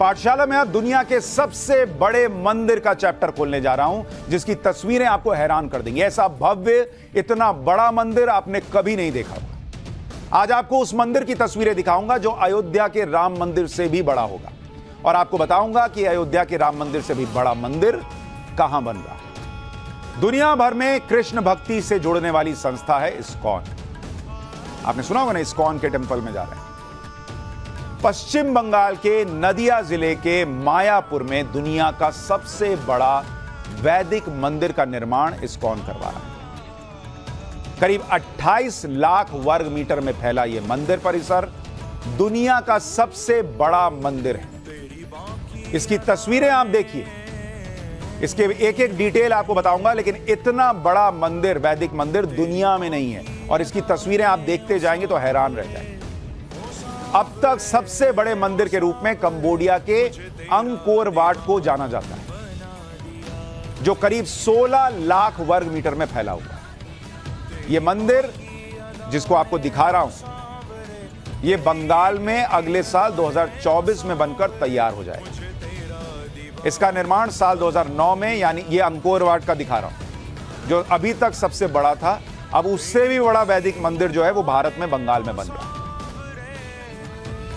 पाठशाला में अब दुनिया के सबसे बड़े मंदिर का चैप्टर खोलने जा रहा हूं, जिसकी तस्वीरें आपको हैरान कर देंगी। ऐसा भव्य, इतना बड़ा मंदिर आपने कभी नहीं देखा होगा। आज आपको उस मंदिर की तस्वीरें दिखाऊंगा जो अयोध्या के राम मंदिर से भी बड़ा होगा, और आपको बताऊंगा कि अयोध्या के राम मंदिर से भी बड़ा मंदिर कहां बन रहा है। दुनिया भर में कृष्ण भक्ति से जुड़ने वाली संस्था है इस्कॉन। आपने सुना होगा ना, इस्कॉन के टेंपल में जा रहे हैं। पश्चिम बंगाल के नदिया जिले के मायापुर में दुनिया का सबसे बड़ा वैदिक मंदिर का निर्माण इस्कॉन करवा रहा है। करीब 28 लाख वर्ग मीटर में फैला यह मंदिर परिसर दुनिया का सबसे बड़ा मंदिर है। इसकी तस्वीरें आप देखिए, इसके एक एक डिटेल आपको बताऊंगा, लेकिन इतना बड़ा मंदिर, वैदिक मंदिर दुनिया में नहीं है, और इसकी तस्वीरें आप देखते जाएंगे तो हैरान रह जाएंगे। अब तक सबसे बड़े मंदिर के रूप में कंबोडिया के अंकोर वाट को जाना जाता है, जो करीब 16 लाख वर्ग मीटर में फैला हुआ है। यह मंदिर जिसको आपको दिखा रहा हूं, यह बंगाल में अगले साल 2024 में बनकर तैयार हो जाएगा। इसका निर्माण साल 2009 में, यानी यह अंकोर वाट का दिखा रहा हूं, जो अभी तक सबसे बड़ा था। अब उससे भी बड़ा वैदिक मंदिर जो है वो भारत में बंगाल में बन रहा है।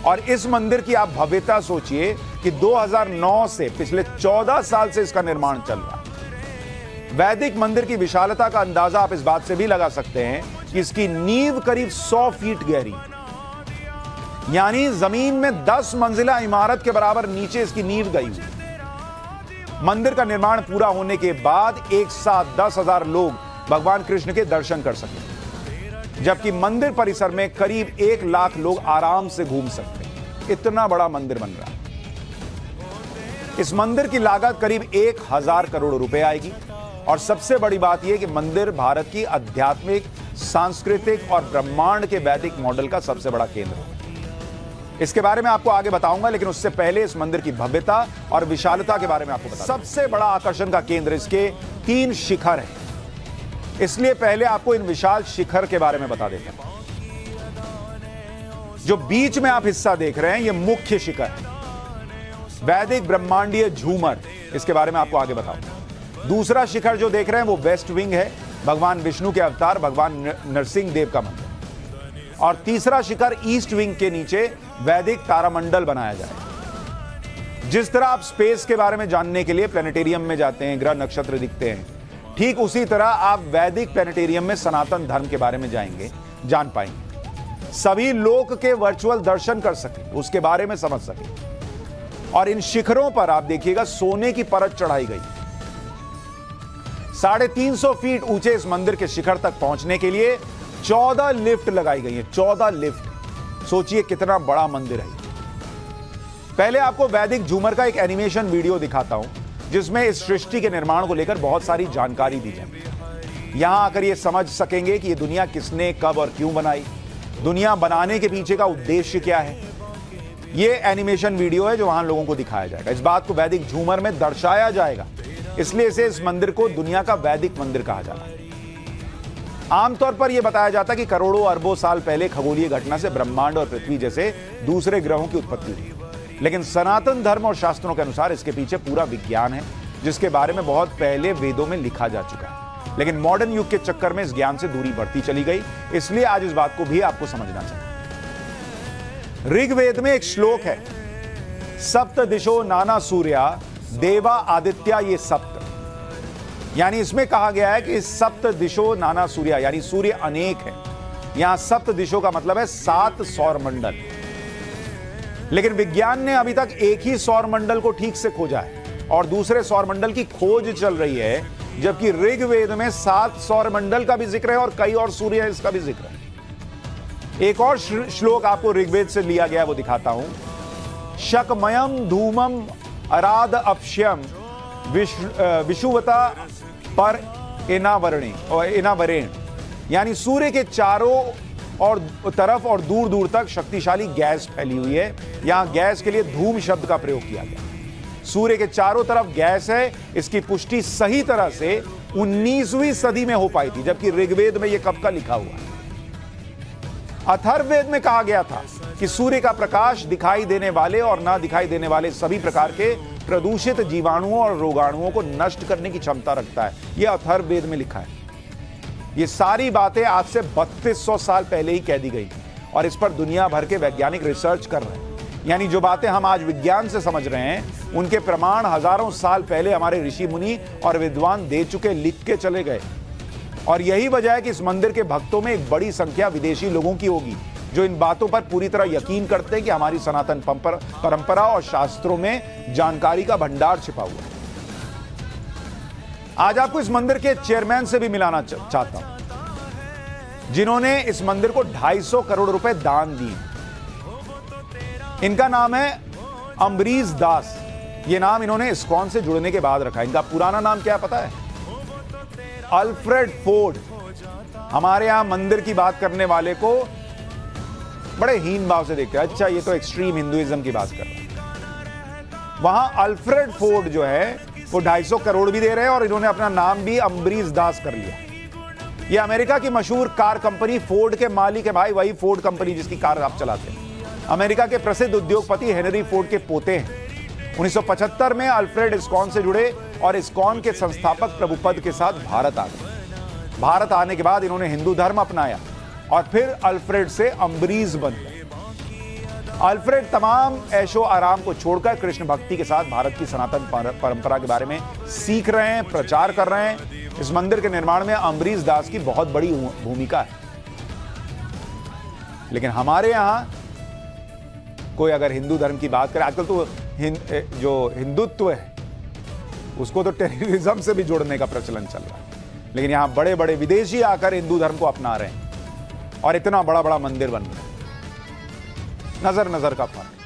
और इस मंदिर की आप भव्यता सोचिए कि 2009 से पिछले 14 साल से इसका निर्माण चल रहा है। वैदिक मंदिर की विशालता का अंदाजा आप इस बात से भी लगा सकते हैं कि इसकी नींव करीब 100 फीट गहरी, यानी जमीन में 10 मंजिला इमारत के बराबर नीचे इसकी नींव गई हुई। मंदिर का निर्माण पूरा होने के बाद एक साथ 10,000 लोग भगवान कृष्ण के दर्शन कर सकेंगे, जबकि मंदिर परिसर में करीब 1 लाख लोग आराम से घूम सकते हैं। इतना बड़ा मंदिर बन रहा है। इस मंदिर की लागत करीब 1000 करोड़ रुपए आएगी, और सबसे बड़ी बात यह कि मंदिर भारत की आध्यात्मिक, सांस्कृतिक और ब्रह्मांड के वैदिक मॉडल का सबसे बड़ा केंद्र है। इसके बारे में आपको आगे बताऊंगा, लेकिन उससे पहले इस मंदिर की भव्यता और विशालता के बारे में आपको बता। सबसे बड़ा आकर्षण का केंद्र इसके 3 शिखर है, इसलिए पहले आपको इन विशाल शिखर के बारे में बता देता हूं। जो बीच में आप हिस्सा देख रहे हैं, यह मुख्य शिखर है, वैदिक ब्रह्मांडीय झूमर। इसके बारे में आपको आगे बताऊंगा। दूसरा शिखर जो देख रहे हैं वो वेस्ट विंग है, भगवान विष्णु के अवतार भगवान नरसिंह देव का मंदिर। और तीसरा शिखर ईस्ट विंग के नीचे वैदिक तारामंडल बनाया जाएगा। जिस तरह आप स्पेस के बारे में जानने के लिए प्लेनेटेरियम में जाते हैं, ग्रह नक्षत्र दिखते हैं, ठीक उसी तरह आप वैदिक प्लेनेटेरियम में सनातन धर्म के बारे में जान पाएंगे। सभी लोक के वर्चुअल दर्शन कर सकें, उसके बारे में समझ सकें। और इन शिखरों पर आप देखिएगा सोने की परत चढ़ाई गई। 350 फीट ऊंचे इस मंदिर के शिखर तक पहुंचने के लिए 14 लिफ्ट लगाई गई हैं। 14 लिफ्ट, सोचिए कितना बड़ा मंदिर है। पहले आपको वैदिक झूमर का एक एनिमेशन वीडियो दिखाता हूं, जिसमें इस सृष्टि के निर्माण को लेकर बहुत सारी जानकारी दी जाए। यहां आकर यह समझ सकेंगे कि यह दुनिया किसने, कब और क्यों बनाई, दुनिया बनाने के पीछे का उद्देश्य क्या है। यह एनिमेशन वीडियो है जो वहां लोगों को दिखाया जाएगा। इस बात को वैदिक झूमर में दर्शाया जाएगा, इसलिए इसे इस मंदिर को दुनिया का वैदिक मंदिर कहा जाता है। आमतौर पर यह बताया जाता है कि करोड़ों अरबों साल पहले खगोलीय घटना से ब्रह्मांड और पृथ्वी जैसे दूसरे ग्रहों की उत्पत्ति हुई, लेकिन सनातन धर्म और शास्त्रों के अनुसार इसके पीछे पूरा विज्ञान है, जिसके बारे में बहुत पहले वेदों में लिखा जा चुका है। लेकिन मॉडर्न युग के चक्कर में इस ज्ञान से दूरी बढ़ती चली गई, इसलिए आज इस बात को भी आपको समझना चाहिए। ऋग्वेद में एक श्लोक है, सप्त दिशो नाना सूर्या देवा आदित्या ये सप्त, यानी इसमें कहा गया है कि सप्त दिशो नाना सूर्या, यानी सूर्य अनेक है। यहां सप्त दिशो का मतलब है 7 सौर मंडल। लेकिन विज्ञान ने अभी तक एक ही सौर मंडल को ठीक से खोजा है, और दूसरे सौर मंडल की खोज चल रही है, जबकि ऋग्वेद में 7 सौर मंडल का भी जिक्र है और कई और सूर्य है, इसका भी जिक्र है। एक और श्लोक आपको ऋग्वेद से लिया गया, वो दिखाता हूं। शकमयम धूमम अराद अपश्यम विषुवता पर इनावरेण, यानी सूर्य के चारों और तरफ और दूर दूर तक शक्तिशाली गैस फैली हुई है। यहां गैस के लिए धूम शब्द का प्रयोग किया गया। सूर्य के चारों तरफ गैस है, इसकी पुष्टि सही तरह से 19वीं सदी में हो पाई थी, जबकि ऋग्वेद में यह कब का लिखा हुआ है। अथर्ववेद में कहा गया था कि सूर्य का प्रकाश दिखाई देने वाले और ना दिखाई देने वाले सभी प्रकार के प्रदूषित जीवाणुओं और रोगाणुओं को नष्ट करने की क्षमता रखता है। यह अथर्ववेद में लिखा है। ये सारी बातें आज से 3200 साल पहले ही कह दी गई थी और इस पर दुनिया भर के वैज्ञानिक रिसर्च कर रहे हैं। यानी जो बातें हम आज विज्ञान से समझ रहे हैं, उनके प्रमाण हजारों साल पहले हमारे ऋषि मुनि और विद्वान दे चुके, लिख के चले गए। और यही वजह है कि इस मंदिर के भक्तों में एक बड़ी संख्या विदेशी लोगों की होगी, जो इन बातों पर पूरी तरह यकीन करते हैं कि हमारी सनातन परंपरा और शास्त्रों में जानकारी का भंडार छिपा हुआ है। आज आपको इस मंदिर के चेयरमैन से भी मिलाना चाहता हूं, जिन्होंने इस मंदिर को 250 करोड़ रुपए दान दिए। इनका नाम है अम्बरीश दास। ये नाम इन्होंने इस्कॉन से जुड़ने के बाद रखा है। इनका पुराना नाम क्या पता है? Alfred Ford. हमारे यहां मंदिर की बात करने वाले को बड़े हीन भाव से देखते हैं। अच्छा, ये तो एक्सट्रीम हिंदुइज्म की बात कर रहा है। वहां अल्फ्रेड फोर्ड जो है वो 250 करोड़ भी दे रहे हैं और इन्होंने अपना नाम भी अम्बरीश दास कर लिया। ये अमेरिका की मशहूर कार कंपनी फोर्ड के मालिक है भाई, वही फोर्ड कंपनी जिसकी कार आप चलाते हैं। अमेरिका के प्रसिद्ध उद्योगपति हेनरी फोर्ड के पोते हैं। 1975 में अल्फ्रेड इस्कॉन से जुड़े और इस्कॉन के संस्थापक प्रभुपद के साथ भारत आ गए। भारत आने के बाद इन्होंने हिंदू धर्म अपनाया और फिर अल्फ्रेड से अम्बरीश बन गए। अल्फ्रेड तमाम ऐशो आराम को छोड़कर कृष्ण भक्ति के साथ भारत की सनातन परंपरा के बारे में सीख रहे हैं, प्रचार कर रहे हैं। इस मंदिर के निर्माण में अम्बरीश दास की बहुत बड़ी भूमिका है। लेकिन हमारे यहां कोई अगर हिंदू धर्म की बात करे, आजकल तो जो हिंदुत्व है उसको तो टेररिज्म से भी जोड़ने का प्रचलन चल रहा है। लेकिन यहां बड़े बड़े विदेशी आकर हिंदू धर्म को अपना रहे हैं और इतना बड़ा बड़ा मंदिर बन रहा है। नजर नजर का फर्क।